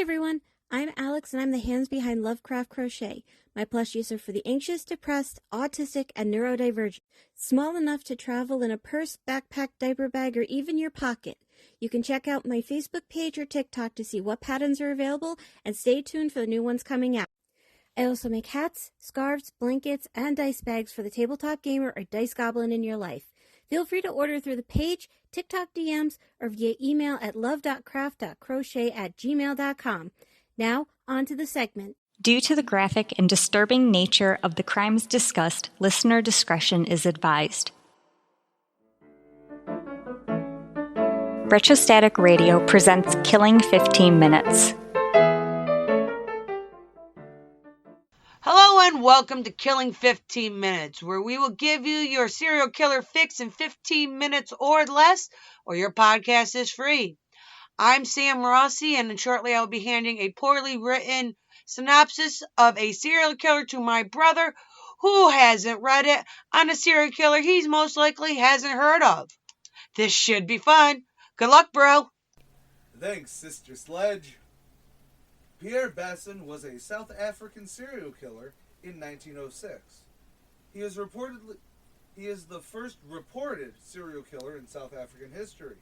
everyone, I'm Alex and I'm the hands behind Lovecraft Crochet. My plushies are for the anxious, depressed, autistic, and neurodivergent. Small enough to travel in a purse, backpack, diaper bag, or even your pocket. You can check out my Facebook page or TikTok to see what patterns are available and stay tuned for the new ones coming out. I also make hats, scarves, blankets, and dice bags for the tabletop gamer or dice goblin in your life. Feel free to order through the page, TikTok DMs, or via email at love.craft.crochet@gmail.com. Now, on to the segment. Due to the graphic and disturbing nature of the crimes discussed, listener discretion is advised. Retrostatic Radio presents Killing 15 Minutes. Hello and welcome to Killing 15 Minutes, where we will give you your serial killer fix in 15 minutes or less, or your podcast is free. I'm Sam Rossi, and shortly I will be handing a poorly written synopsis of a serial killer to my brother, who hasn't read it, on a serial killer he's most likely hasn't heard of. This should be fun. Good luck, bro. Thanks, Sister Sledge. Pierre Bassin was a South African serial killer in 1906. He is the first reported serial killer in South African history.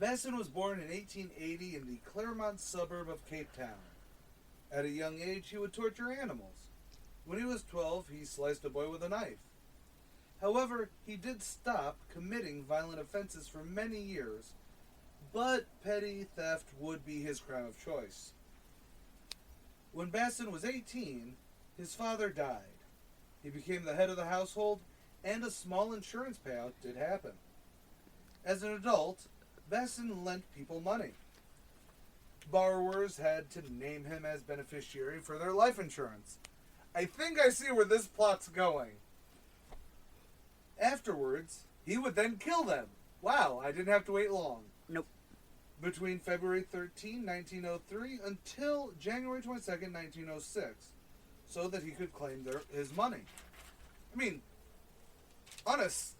Bassin was born in 1880 in the Claremont suburb of Cape Town. At a young age, he would torture animals. When he was 12, he sliced a boy with a knife. However, he did stop committing violent offenses for many years, but petty theft would be his crime of choice. When Bassin was 18, his father died. He became the head of the household, and a small insurance payout did happen. As an adult, Bassin lent people money. Borrowers had to name him as beneficiary for their life insurance. I think I see where this plot's going. Afterwards, he would then kill them. Wow, I didn't have to wait long. Nope. Between February 13, 1903 until January 22nd, 1906, so that he could claim his money. I mean, honest,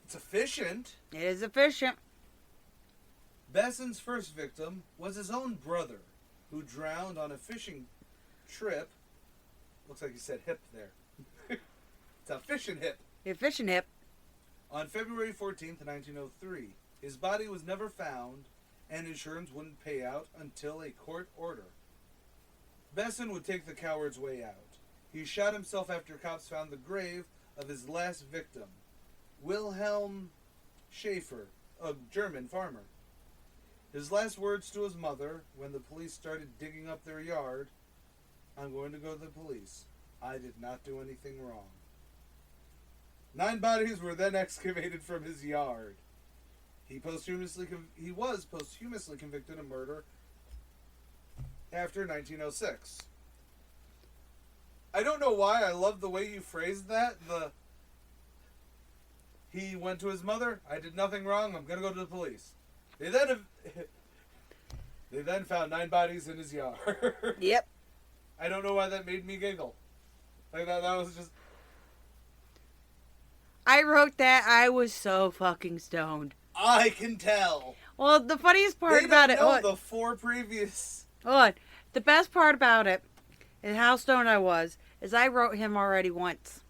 it's efficient. It is efficient. Bassin's first victim was his own brother, who drowned on a fishing trip. Looks like he said hip there. It's a fishing hip. A fishing hip. On February 14th, 1903. His body was never found, and insurance wouldn't pay out until a court order. Bassin would take the coward's way out. He shot himself after cops found the grave of his last victim, Wilhelm Schaefer, a German farmer. His last words to his mother, when the police started digging up their yard, "I'm going to go to the police. I did not do anything wrong." 9 bodies were then excavated from his yard. He was posthumously convicted of murder after 1906. I don't know why I love the way you phrased that. He went to his mother. "I did nothing wrong. I'm going to go to the police." They then found 9 bodies in his yard. Yep. I don't know why that made me giggle. Like that was just... I wrote that. I was so fucking stoned. I can tell. Well, the funniest part about it... the 4 previous... Hold on. The best part about it, and how stoned I was, is I wrote him already once.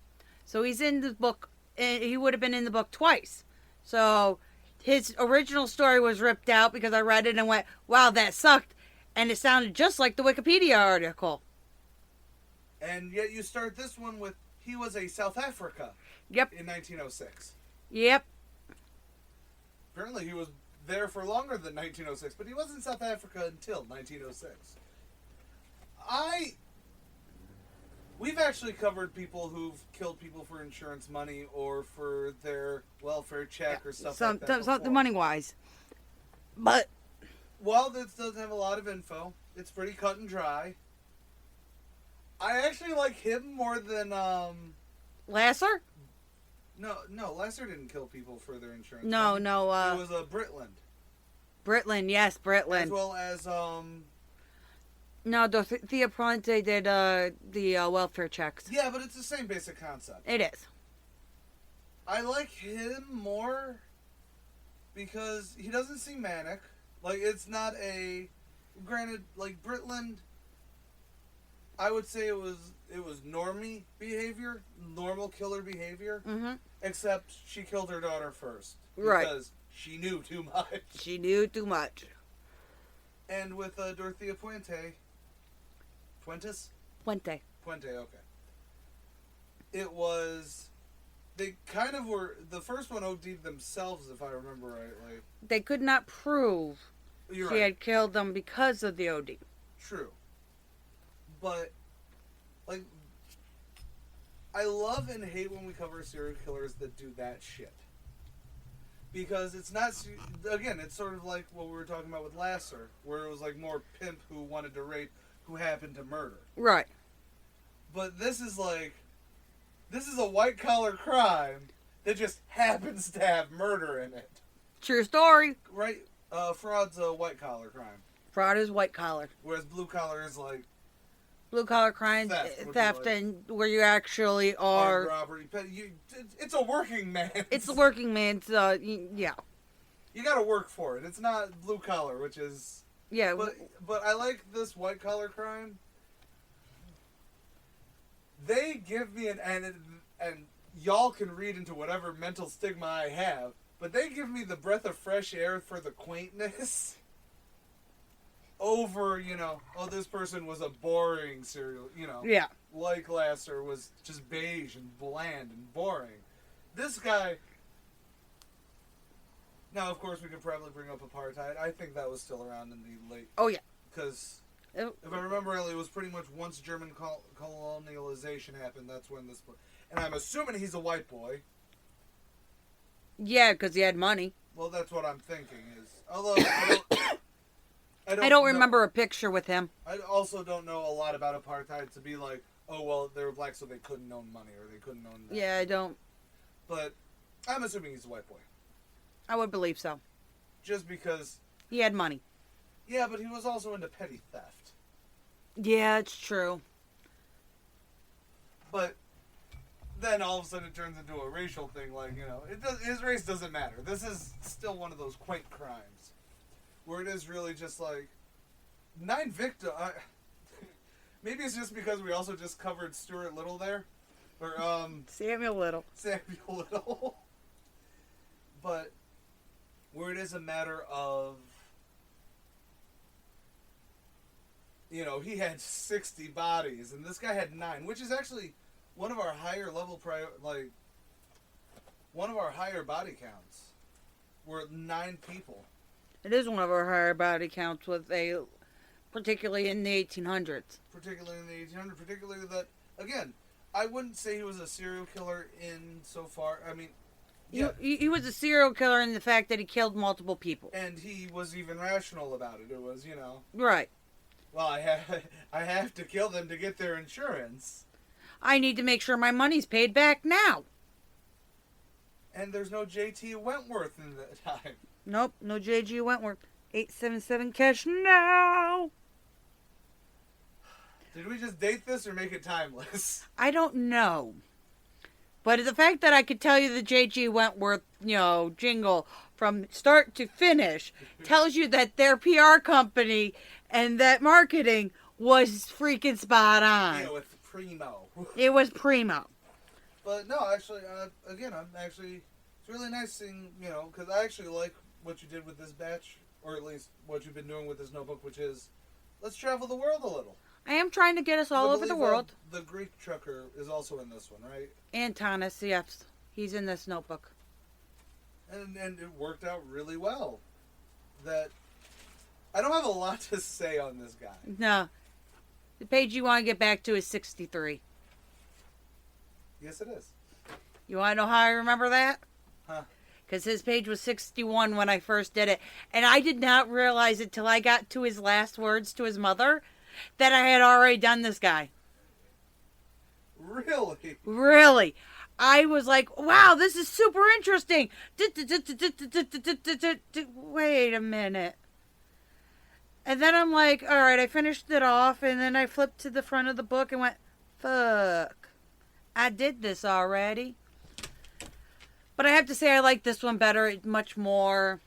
So he's in the book, and he would have been in the book twice. So his original story was ripped out because I read it and went, wow, that sucked. And it sounded just like the Wikipedia article. And yet you start this one with, he was a South Africa. Yep. In 1906. Yep. Apparently he was there for longer than 1906, but he was in South Africa until 1906. We've actually covered people who've killed people for insurance money or for their welfare check or stuff like that. Something money-wise. But... while this doesn't have a lot of info, it's pretty cut and dry. I actually like him more than, Lasser? No, Lasser didn't kill people for their insurance No, money. no, It was Britland. Britland, yes, Britland. As well as, No, Thea Ponte did the welfare checks. yeah, but it's the same basic concept. It is. I like him more because he doesn't seem manic. Like, it's not a... granted, like Britland, I would say it was normie behavior, normal killer behavior. Mm-hmm. Except she killed her daughter first. Right. Because she knew too much. She knew too much. And with Dorothea Puente. Puente, okay. It was... They kind of were... The first one OD'd themselves, if I remember right. They could not prove she had killed them because of the OD. True. But, like... I love and hate when we cover serial killers that do that shit. Because it's not... Again, it's sort of like what we were talking about with Lasser, where it was like more pimp who wanted to rape who happened to murder. Right. But this is like... This is a white-collar crime that just happens to have murder in it. True story. Right? Fraud's a white-collar crime. Fraud is white-collar. Whereas blue-collar is like... Blue-collar crime, theft and where you actually are... robbery. It's a working man. It's a working man's, yeah. You gotta work for it. It's not blue-collar, which is... Yeah. But I like this white-collar crime. They give me and y'all can read into whatever mental stigma I have, but they give me the breath of fresh air for the quaintness over, this person was a boring serial, Yeah. like Lasser was just beige and bland and boring. This guy... Now, of course, we could probably bring up apartheid. I think that was still around in the late... Oh, yeah. Because... If I remember rightly, it was pretty much once German colonialization happened, that's when this... And I'm assuming he's a white boy. Yeah, because he had money. Well, that's what I'm thinking is... Although, I don't remember a picture with him. I also don't know a lot about apartheid to be like, oh, well, they were black so they couldn't own money or they couldn't own... that. Yeah, I don't... But I'm assuming he's a white boy. I would believe so. Just because... He had money. Yeah, but he was also into petty theft. Yeah, it's true. But then all of a sudden it turns into a racial thing, like, his race doesn't matter. This is still one of those quaint crimes. Where it is really just like, 9 victims... Maybe it's just because we also just covered Stuart Little there. Or, Samuel Little. Samuel Little. But where it is a matter of... he had 60 bodies, and this guy had 9, which is actually one of our higher level one of our higher body counts. Were 9 people. It is one of our higher body counts particularly in the 1800s. Particularly in the 1800s, particularly that, again, I wouldn't say he was a serial killer in so far, I mean... Yeah. He was a serial killer in the fact that he killed multiple people. And he was even rational about it. It was, Right. Well, I have to kill them to get their insurance. I need to make sure my money's paid back now. And there's no J.T. Wentworth in the time. Nope, no J.G. Wentworth. 877 cash now. Did we just date this or make it timeless? I don't know. But the fact that I could tell you the J.G. Wentworth, jingle from start to finish tells you that their PR company and that marketing was freaking spot on. It's primo. It was primo. But no, actually, again, it's really nice seeing, because I actually like what you did with this batch, or at least what you've been doing with this notebook, which is, let's travel the world a little. I am trying to get us all over the world. The Greek trucker is also in this one, right? Antonis, yes. He's in this notebook. And it worked out really well. That I don't have a lot to say on this guy. No. The page you want to get back to is 63. Yes, it is. You want to know how I remember that? Huh. Because his page was 61 when I first did it. And I did not realize it till I got to his last words to his mother that I had already done this guy. Really? Really. I was like, wow, this is super interesting. Wait a minute. And then I'm like, all right, I finished it off. And then I flipped to the front of the book and went, fuck. I did this already. But I have to say I like this one better. It's much more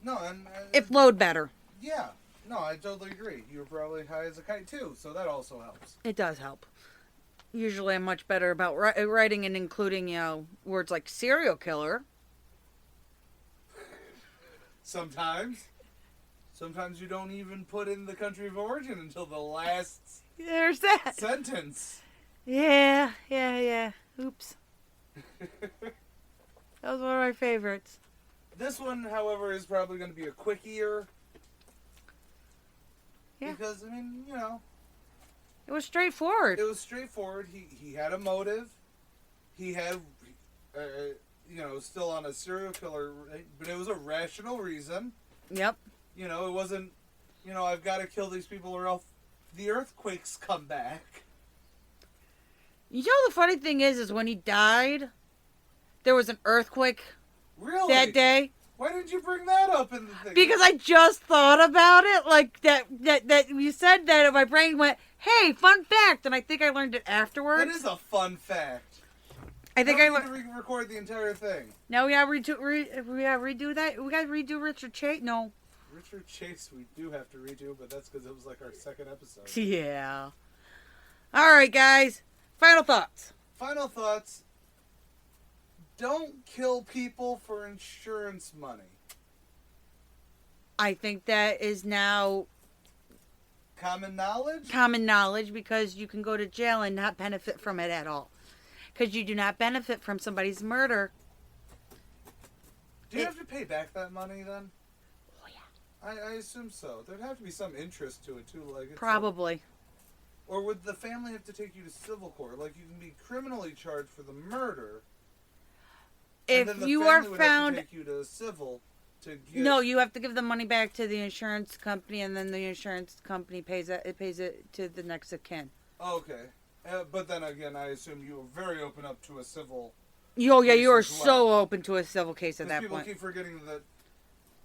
No, and it flowed better. Yeah. No, I totally agree. You were probably high as a kite too, so that also helps. It does help. Usually I'm much better about writing and including, words like serial killer. Sometimes you don't even put in the country of origin until the last There's that. sentence. Yeah. Oops. That was one of my favorites. This one, however, is probably going to be a quickier. Yeah. Because, I mean, It was straightforward. it was straightforward. He had a motive. He had, still on a serial killer, but it was a rational reason. Yep. It wasn't, I've got to kill these people or else the earthquakes come back. You know the funny thing is when he died, there was an earthquake Really? that day. Why didn't you bring that up in the thing? Because I just thought about it, like that you said that, and my brain went, "Hey, fun fact!" And I think I learned it afterwards. That is a fun fact. I think now I we need to record the entire thing. Now we gotta redo that. We gotta redo Richard Chase. No. Richard Chase, we do have to redo, but that's because it was like our second episode. Yeah. All right, guys. Final thoughts. Final thoughts. Don't kill people for insurance money. I think that is now Common knowledge? common knowledge because you can go to jail and not benefit from it at all. Because you do not benefit from somebody's murder. Do you have to pay back that money then? Oh, yeah. I assume so. There'd have to be some interest to it too. Probably. Or would the family have to take you to civil court? Like you can be criminally charged for the murder. If and then you the are family would found... have to take you to civil to get... No, you have to give the money back to the insurance company, and then the insurance company pays it to the next of kin. Okay. But then again, I assume you were very open up to a civil... Oh, yeah, you are as well. so open to a civil case at that People point. keep forgetting that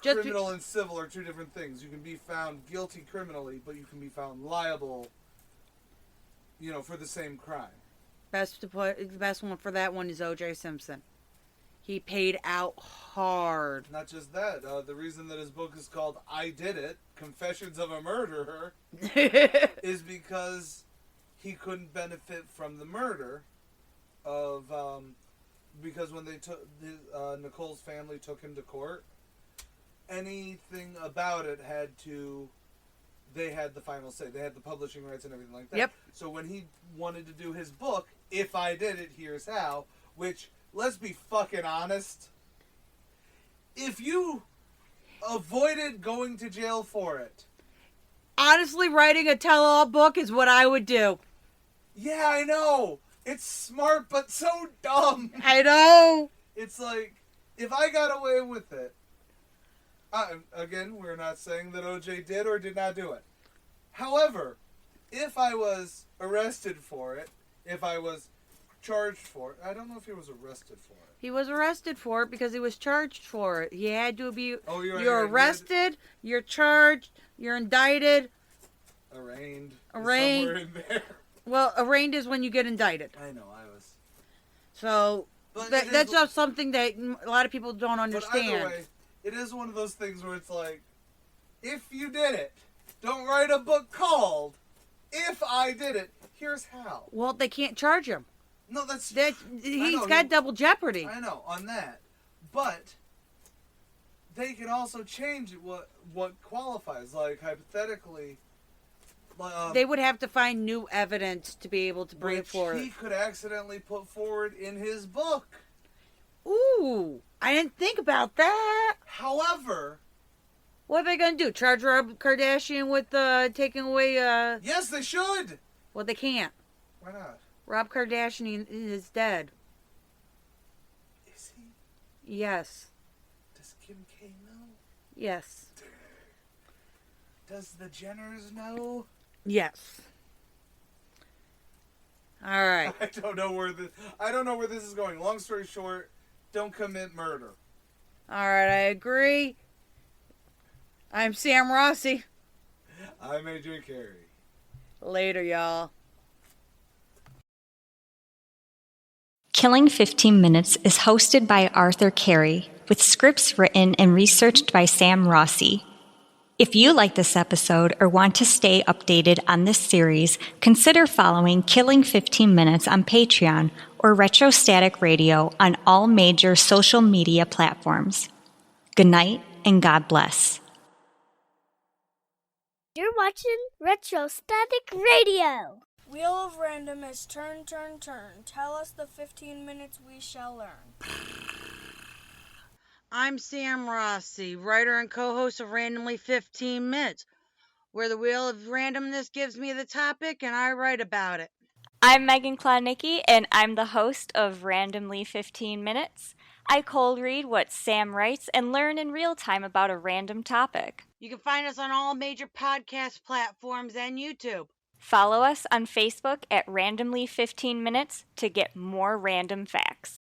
Just criminal and civil are two different things. You can be found guilty criminally, but you can be found liable, for the same crime. The best one for that one is O.J. Simpson. He paid out hard. Not just that. The reason that his book is called I Did It, Confessions of a Murderer, is because he couldn't benefit from the murder of... because when they took... Nicole's family took him to court, anything about it they had the final say. They had the publishing rights and everything like that. Yep. So when he wanted to do his book, If I Did It, Here's How, which... Let's be fucking honest. If you avoided going to jail for it... Honestly, writing a tell-all book is what I would do. Yeah, I know. It's smart, but so dumb. I know. It's like, if I got away with it... again, we're not saying that OJ did or did not do it. However, if I was arrested for it, if I was... charged for it. I don't know if he was arrested for it. He was arrested for it because he was charged for it. He had to be... Oh, you're arrested, you're charged, you're indicted. Arraigned. Arraigned. Somewhere in there. Well, arraigned is when you get indicted. I know, I was... So, that's just something that a lot of people don't understand. But either way, it is one of those things where it's like, if you did it, don't write a book called If I Did It, Here's How. Well, they can't charge him. No, that's... He's got double jeopardy. I know, on that. But they can also change what qualifies. Like, hypothetically... they would have to find new evidence to be able to bring forward. Which he could accidentally put forward in his book. Ooh, I didn't think about that. However... What are they going to do? Charge Rob Kardashian with taking away... Yes, they should! Well, they can't. Why not? Rob Kardashian is dead. Is he? Yes. Does Kim K know? Yes. Does the Jenners know? Yes. All right. I don't know where this is going. Long story short, don't commit murder. All right, I agree. I'm Sam Rossi. I'm Adrian Carey. Later, y'all. Killing 15 Minutes is hosted by Arthur Carey, with scripts written and researched by Sam Rossi. If you like this episode or want to stay updated on this series, consider following Killing 15 Minutes on Patreon or Retrostatic Radio on all major social media platforms. Good night and God bless. You're watching Retrostatic Radio. Wheel of Random is turn, turn, turn. Tell us the 15 minutes we shall learn. I'm Sam Rossi, writer and co-host of Randomly 15 Minutes, where the Wheel of Randomness gives me the topic and I write about it. I'm Megan Klodnicki, and I'm the host of Randomly 15 Minutes. I cold read what Sam writes and learn in real time about a random topic. You can find us on all major podcast platforms and YouTube. Follow us on Facebook at Randomly 15 Minutes to get more random facts.